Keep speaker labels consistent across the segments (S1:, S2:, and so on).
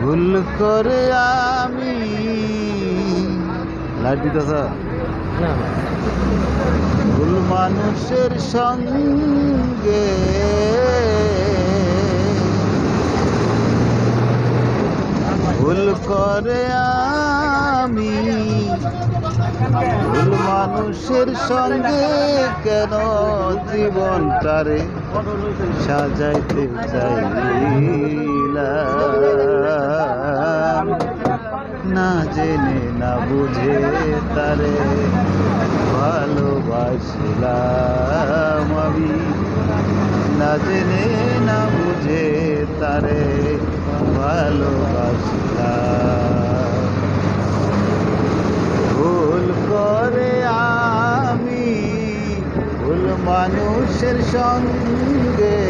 S1: ভুল করে আমি লাইট দিতেছ ভুল মানুষের সঙ্গে ভুল করে আমি ভুল মানুষের সঙ্গে কেন জীবনটারে সাজাইতে চাইলাম না জেনে না বুঝে তারে ভালোবাসিলাম আমি না জেনে না বুঝে তারে ভালোবাসিলাম ভুল করে আমি ভুল মানুষের সঙ্গে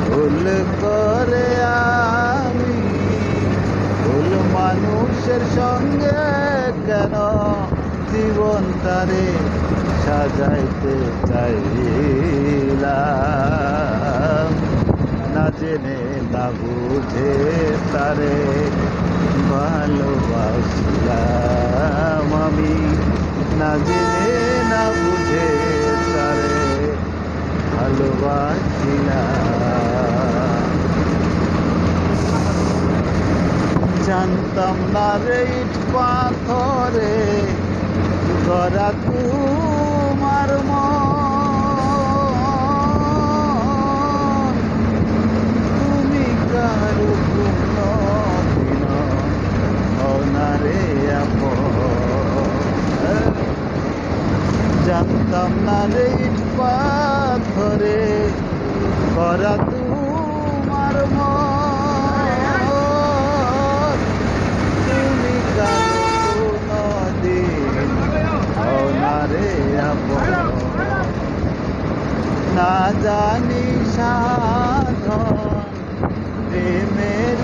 S1: ভুল করে আমি ভুল মানুষের সঙ্গে কেন জীবনটারে সাজাইতে চাইলাম না জেনে না বুঝে তারে ভালোবাসিলাম আমি না জেনে না বুঝে তারে ভালোবাসিলাম জানতাম না রে ইট পাথরে গড়া তোমার মন তুমি কারো কোনদিন অনারে জানতাম না রে ইট পাথরে গড়া তোমার মন তুমি কারো কোনদিন অনারে না জানি সাধন প্রেমের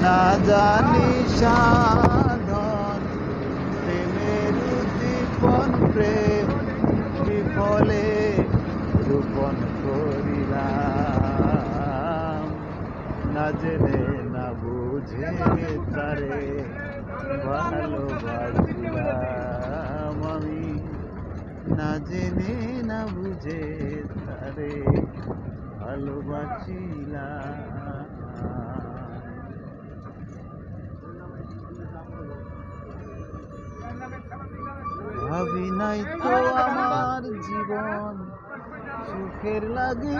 S1: না জানি সাধন প্রেমের দীপন প্রেম বিফলে রূপন করিলাম না জেনে না বুঝে তারে ভালোবাসিলাম আমি না জেনে না বুঝে তারে ভালোবাসিলাম ভাবি নাই তো আমার জীবন সুখের লাগে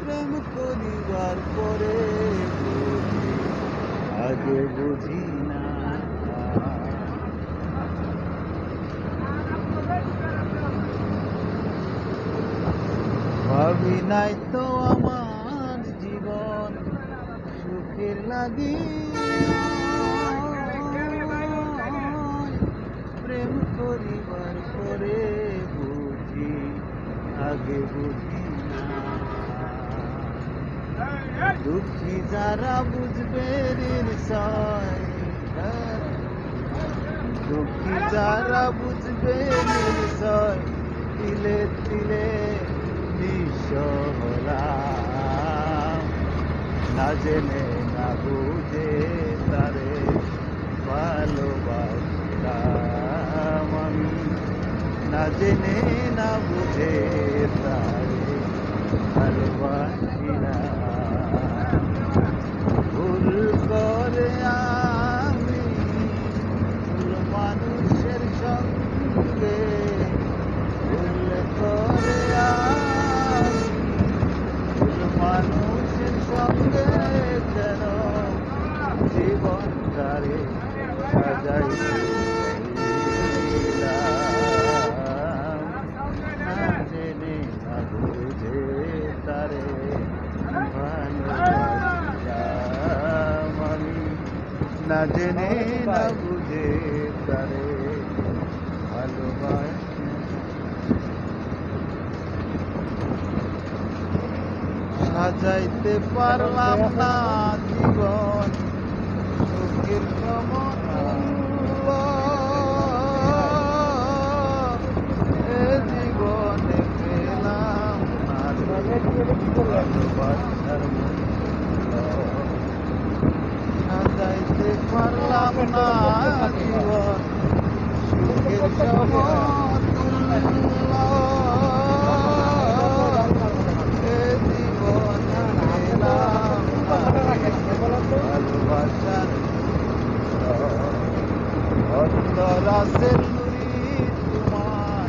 S1: প্রেম করিবার পরে আগে বুঝি না ভাবি নাই তো আমার জীবন সুখের লাগে প্রেম করিবার পরে বুঝি আগে বুঝি না দুঃখী যারা বুঝবে নির্শয় দুঃখী যারা বুঝবে নির্শয় তিলে তিলে নিঃস্ব হলাম না জেনে না বুঝে তারে ভালোবাসিলাম আমি না জেনে না বুঝে তারে ভালোবাসিলাম ভুল করে আমি ভুল মানুষের সঙ্গে ভুল করে আমি ভুল মানুষের সঙ্গে কেন জীবনটারে সাজাইতে না জেনে না বুঝে তারে ভালোবাসি সাজাইতে পারলাম না জীবন সুখের সমতুল্য এ জীবনে পেলাম না ভালোবাসার মূল্য সাজাইতে পারলাম না জীবন সুখের সমতুল্য এ জীবনে পেলাম না ভালোবাসার অন্তরাসের নুরি তোমার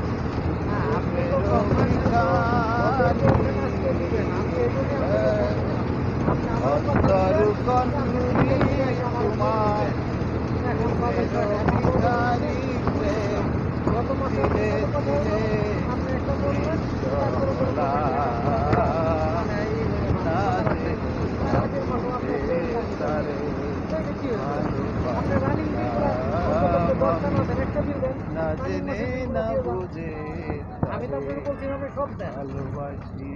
S1: অন্তর কন্নুরি তোমার ভিখারি প্রেম ধীরে ধীরে না জেনে না বুঝে
S2: আমি তো আপনাকে বলছি আমি সব দেন
S1: ভালোবাসি